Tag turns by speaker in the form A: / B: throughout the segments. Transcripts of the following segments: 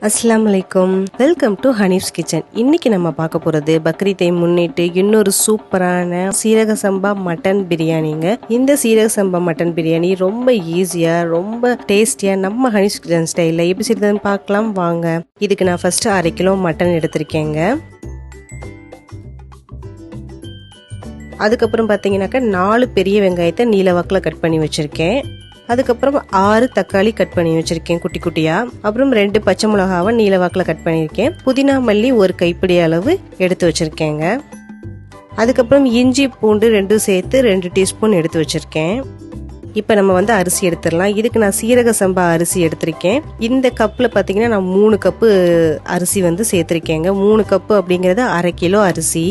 A: அஸ்ஸலாமுஅலைக்கும். Welcome to Hanif's kitchen. இன்னைக்கு நம்ம பார்க்க போகிறது பக்ரீத்தை முன்னிட்டு இன்னொரு சூப்பரான சீரக சம்பா மட்டன் பிரியாணிங்க. இந்த சீரக சம்பா மட்டன் பிரியாணி ரொம்ப ஈஸியாக ரொம்ப டேஸ்டியாக நம்ம ஹனீஃப்ஸ் கிச்சன் ஸ்டைலில் எப்படி செய்யறதுன்னு பார்க்கலாம் வாங்க. இதுக்கு நான் ஃபர்ஸ்ட் 1/2 கிலோ மட்டன் எடுத்திருக்கேங்க. அதுக்கப்புறம் பார்த்தீங்கன்னாக்கா 4 பெரிய வெங்காயத்தை நீல வாக்கில் கட் பண்ணி வச்சுருக்கேன். அதுக்கப்புறம் 6 தக்காளி கட் பண்ணி வச்சிருக்கேன் குட்டி குட்டியா. அப்புறம் 2 பச்சை மிளகாவை நீல வாக்கில் கட் பண்ணியிருக்கேன். புதினா மல்லி 1 கைப்பிடி அளவு எடுத்து வச்சிருக்கேங்க. அதுக்கப்புறம் இஞ்சி பூண்டு 2 சேர்த்து 2 டீஸ்பூன் எடுத்து வச்சிருக்கேன். இப்போ நம்ம அரிசி எடுத்துடலாம். இதுக்கு நான் சீரக சம்பா அரிசி எடுத்திருக்கேன். இந்த கப்பில் பார்த்தீங்கன்னா நான் 3 கப்பு அரிசி சேர்த்துருக்கேங்க. 3 கப்பு அப்படிங்கிறது 1/2 கிலோ அரிசி.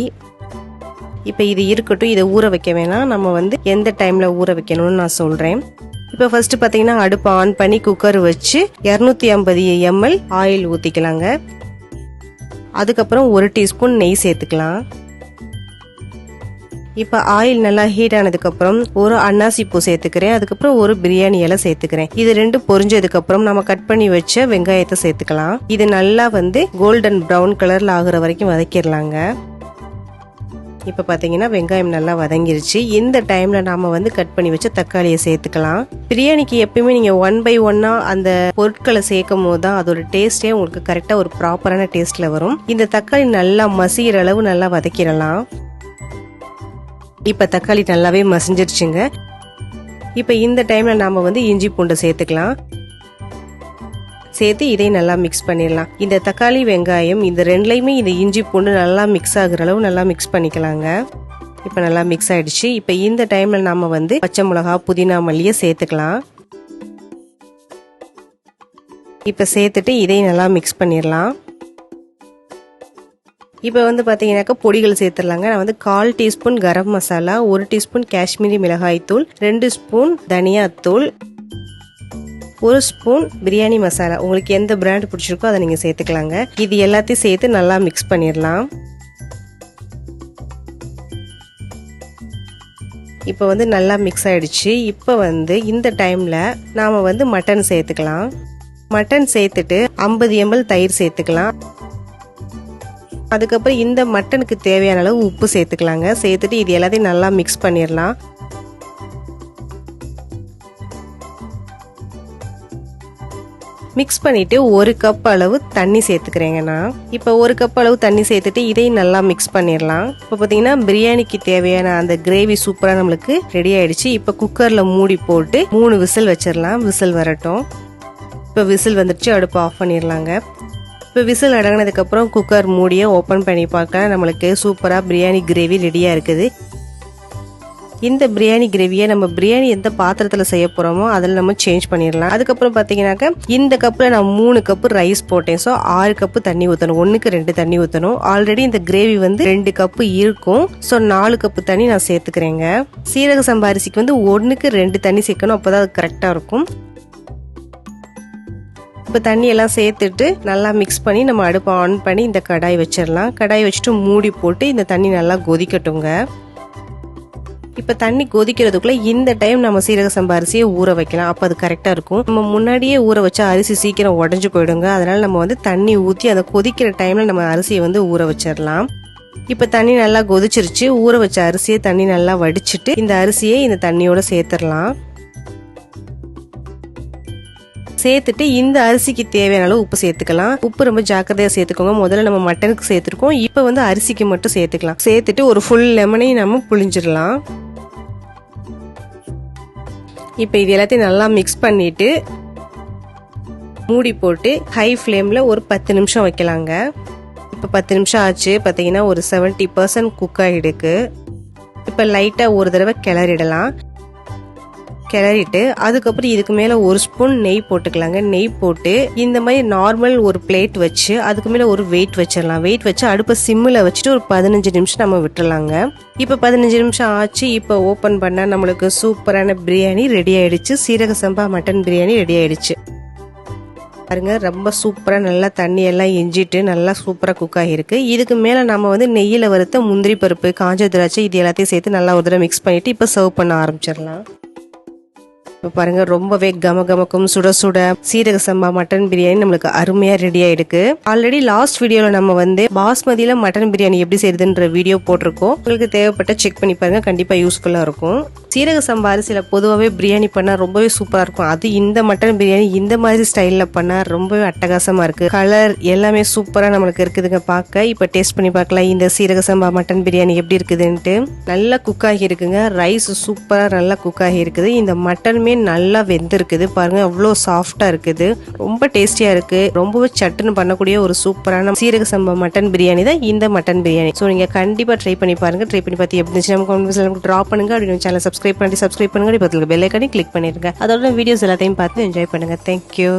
A: இப்போ இது இருக்கட்டும், இதை ஊற வைக்க வேணாம். நம்ம எந்த டைமில் ஊற வைக்கணும்னு நான் சொல்கிறேன். இப்போ ஃபர்ஸ்ட் பார்த்தீங்கன்னா அடுப்பு ஆன் பண்ணி குக்கர் வச்சு 250 ml ஆயில் ஊற்றிக்கலாங்க. அதுக்கப்புறம் 1 டீஸ்பூன் நெய் சேர்த்துக்கலாம். இப்போ ஆயில் நல்லா ஹீட் ஆனதுக்கப்புறம் ஒரு அன்னாசி பூ சேர்த்துக்கிறேன். அதுக்கப்புறம் ஒரு பிரியாணி இலை சேர்த்துக்கிறேன். இது 2 பொரிஞ்சதுக்கப்புறம் நம்ம கட் பண்ணி வச்ச வெங்காயத்தை சேர்த்துக்கலாம். இது நல்லா கோல்டன் ப்ரௌன் கலரில் ஆகுற வரைக்கும் வதக்கிடலாங்க. இப்போ பார்த்தீங்கன்னா வெங்காயம் நல்லா வதங்கிருச்சு. இந்த டைமில் நாம் கட் பண்ணி வச்ச தக்காளியை சேர்த்துக்கலாம். பிரியாணிக்கு எப்பயுமே நீங்கள் 1 by 1 அந்த பொருட்களை சேர்க்கும் போது தான் அதோட டேஸ்டே உங்களுக்கு கரெக்டாக ஒரு ப்ராப்பரான டேஸ்ட்டில் வரும். இந்த தக்காளி நல்லா மசிகிற அளவு நல்லா வதக்கிடலாம். இப்போ தக்காளி நல்லாவே மசிஞ்சிருச்சுங்க. இப்போ இந்த டைமில் நாம் இஞ்சி பூண்டை சேர்த்துக்கலாம். சேர்த்து இதை நல்லா மிக்ஸ் பண்ணிடலாம். இந்த தக்காளி வெங்காயம் இந்த ரெண்டுலையுமே இந்த இஞ்சி பூண்டு நல்லா மிக்ஸ் ஆகுற அளவு நல்லா மிக்ஸ் பண்ணிக்கலாங்க. இப்போ நல்லா மிக்ஸ் ஆயிடுச்சு. இப்போ இந்த டைம்ல நாம பச்சை மிளகா புதினா மல்லியை சேர்த்துக்கலாம். இப்போ சேர்த்துட்டு இதை நல்லா மிக்ஸ் பண்ணிடலாம். இப்போ பார்த்தீங்கன்னாக்கா பொடிகள் சேர்த்துடலாங்க. நான் 1/4 டீஸ்பூன் கரம் மசாலா, 1 டீஸ்பூன் காஷ்மீரி மிளகாய் தூள், 2 ஸ்பூன் தனியா தூள், 1 ஸ்பூன் பிரியாணி மசாலா, உங்களுக்கு எந்த பிராண்ட் பிடிச்சிருக்கோ அதை நீங்கள் சேர்த்துக்கலாங்க. இது எல்லாத்தையும் சேர்த்து நல்லா மிக்ஸ் பண்ணிடலாம். இப்போ நல்லா மிக்ஸ் ஆயிடுச்சு. இப்போ இந்த டைமில் நாம் மட்டன் சேர்த்துக்கலாம். மட்டன் சேர்த்துட்டு 50 ml தயிர் சேர்த்துக்கலாம். அதுக்கப்புறம் இந்த மட்டனுக்கு தேவையான அளவு உப்பு சேர்த்துக்கலாங்க. சேர்த்துட்டு இது எல்லாத்தையும் நல்லா மிக்ஸ் பண்ணிடலாம். மிக்ஸ் பண்ணிட்டு 1 கப் அளவு தண்ணி சேர்த்துக்கிறேங்க நான். இப்போ 1 கப் அளவு தண்ணி சேர்த்துட்டு இதையும் நல்லா மிக்ஸ் பண்ணிடலாம். இப்போ பார்த்தீங்கன்னா பிரியாணிக்கு தேவையான அந்த கிரேவி சூப்பராக நம்மளுக்கு ரெடி ஆயிடுச்சு. இப்போ குக்கரில் மூடி போட்டு 3 விசில் வச்சிடலாம். விசில் வரட்டும். இப்போ விசில் வந்துடுச்சு, அடுப்பு ஆஃப் பண்ணிடலாங்க. இப்போ விசில் அடங்கினதுக்கப்புறம் குக்கர் மூடியை ஓப்பன் பண்ணி பார்க்கலாம். நம்மளுக்கு சூப்பராக பிரியாணி கிரேவி ரெடியாக இருக்குது. இந்த பிரியாணி கிரேவியை நம்ம பிரியாணி எந்த பாத்திரத்தில் செய்ய போகிறோமோ அதில் நம்ம சேஞ்ச் பண்ணிடலாம். அதுக்கப்புறம் பார்த்தீங்கன்னாக்கா இந்த கப்பில் நான் 3 கப்பு ரைஸ் போட்டேன். ஸோ 6 கப்பு தண்ணி ஊற்றணும். 1க்கு 2 தண்ணி ஊற்றணும். ஆல்ரெடி இந்த கிரேவி 2 கப்பு இருக்கும். ஸோ 4 கப்பு தண்ணி நான் சேர்த்துக்கிறேங்க. சீரக சம்பா அரிசிக்கு 1க்கு 2 தண்ணி சேர்க்கணும். அப்போ தான் அது கரெக்டாக இருக்கும். இப்போ தண்ணி எல்லாம் சேர்த்துட்டு நல்லா மிக்ஸ் பண்ணி நம்ம அடுப்பை ஆன் பண்ணி இந்த கடாய் வச்சிடலாம். கடாய் வச்சுட்டு மூடி போட்டு இந்த தண்ணி நல்லா கொதிக்கட்டுங்க. இப்போ தண்ணி கொதிக்கிறதுக்குள்ள இந்த டைம் நம்ம சீரக சம்பா அரிசியை ஊற வைக்கலாம். அப்போ அது கரெக்டாக இருக்கும். நம்ம முன்னாடியே ஊற வச்சா அரிசி சீக்கிரம் உடஞ்சு போயிடுங்க. அதனால நம்ம தண்ணி ஊற்றி அதை கொதிக்கிற டைம்ல நம்ம அரிசியை ஊற வச்சிடலாம். இப்போ தண்ணி நல்லா கொதிச்சிருச்சு. ஊற வச்ச அரிசியை தண்ணி நல்லா வடிச்சிட்டு இந்த அரிசியை இந்த தண்ணியோட சேர்த்துடலாம். சேர்த்துட்டு இந்த அரிசிக்கு தேவையான அளவு உப்பு சேர்த்துக்கலாம். உப்பு ரொம்ப ஜாக்கிரதையா சேர்த்துக்கோங்க. முதல்ல நம்ம மட்டனுக்கு சேர்த்துருக்கோம். இப்போ அரிசிக்கு மட்டும் சேர்த்துக்கலாம். சேர்த்துட்டு ஒரு ஃபுல் லெமனையும் நம்ம புழிஞ்சிடலாம். இப்போ இது எல்லாத்தையும் நல்லா மிக்ஸ் பண்ணிட்டு மூடி போட்டு ஹை ஃப்ளேமில் ஒரு 10 நிமிஷம் வைக்கலாங்க. இப்போ 10 நிமிஷம் ஆச்சு. பார்த்தீங்கன்னா ஒரு 70% குக் ஆகிடுக்கு. இப்போ லைட்டாக ஒரு தடவை கிளறிடலாம். கிளறிட்டு அதுக்கப்புறம் இதுக்கு மேலே 1 ஸ்பூன் நெய் போட்டுக்கலாங்க. நெய் போட்டு இந்த மாதிரி நார்மல் ஒரு பிளேட் வச்சு அதுக்கு மேலே ஒரு வெயிட் வச்சிடலாம். வெயிட் வச்சு அடுப்பை சிம்மில் வச்சுட்டு ஒரு 15 நிமிஷம் நம்ம விட்டுறலாங்க. இப்போ 15 நிமிஷம் ஆச்சு. இப்போ ஓப்பன் பண்ணால் நம்மளுக்கு சூப்பரான பிரியாணி ரெடி ஆயிடுச்சு. சீரக சம்பா மட்டன் பிரியாணி ரெடி ஆயிடுச்சு. பாருங்க, ரொம்ப சூப்பராக நல்லா தண்ணி எல்லாம் இஞ்சிட்டு நல்லா சூப்பராக குக் ஆகிருக்கு. இதுக்கு மேலே நம்ம நெய்யில் வறுத்த முந்திரி பருப்பு, காஞ்ச திராட்சை இது எல்லாத்தையும் சேர்த்து நல்லா ஒரு தடவை மிக்ஸ் பண்ணிட்டு இப்போ சர்வ் பண்ண ஆரம்பிச்சிடலாம். இப்போ பாருங்க ரொம்பவே கமகமக்கும் சுட சுட சீரக சம்பா மட்டன் பிரியாணி நம்மளுக்கு அருமையா ரெடி ஆயிடுக்கு. ஆல்ரெடி லாஸ்ட் வீடியோல நம்ம வந்து பாஸ்மதியில மட்டன் பிரியாணி எப்படி செய்யுதுன்ற வீடியோ போட்டிருக்கோம். உங்களுக்கு தேவைப்பட்ட செக் பண்ணி பாருங்க, கண்டிப்பா யூஸ்ஃபுல்லா இருக்கும். சீரக சம்பா அரிசியில பொதுவாகவே பிரியாணி பண்ணா ரொம்பவே சூப்பரா இருக்கும். அது இந்த மட்டன் பிரியாணி இந்த மாதிரி ஸ்டைல்ல பண்ணா ரொம்பவே அட்டகாசமா இருக்கு. கலர் எல்லாமே சூப்பரா நம்மளுக்கு இருக்குதுங்க பார்க்க. இப்ப டேஸ்ட் பண்ணி பார்க்கலாம் இந்த சீரக சம்பா மட்டன் பிரியாணி எப்படி இருக்குதுன்ட்டு. நல்லா குக் ஆகி இருக்குங்க. ரைஸ் சூப்பரா நல்லா குக் ஆகி இருக்குது. இந்த மட்டனுமே நல்லா வெந்திருக்குது பாருங்க, அவ்வளோ சாஃப்டா இருக்குது. ரொம்ப டேஸ்டியா இருக்கு. ரொம்பவே சட்டுன்னு பண்ணக்கூடிய ஒரு சூப்பரான சீரக சம்பா மட்டன் பிரியாணி தான் இந்த மட்டன் பிரியாணி. ஸோ நீங்க கண்டிப்பா ட்ரை பண்ணி பாருங்க. ட்ரை பண்ணி பார்த்து எப்படி இருந்துச்சு நமக்கு ட்ராப் பண்ணுங்க. அப்படின்னு சேனல் சப்ஸ்கிரைப் பண்ணுங்க. பக்கத்துல பெல் ஐகானை கிளிக் பண்ணிருங்க. அதோட வீடியோஸ் எல்லாத்தையும் பார்த்து என்ஜாய் பண்ணுங்க. தேங்க்யூ.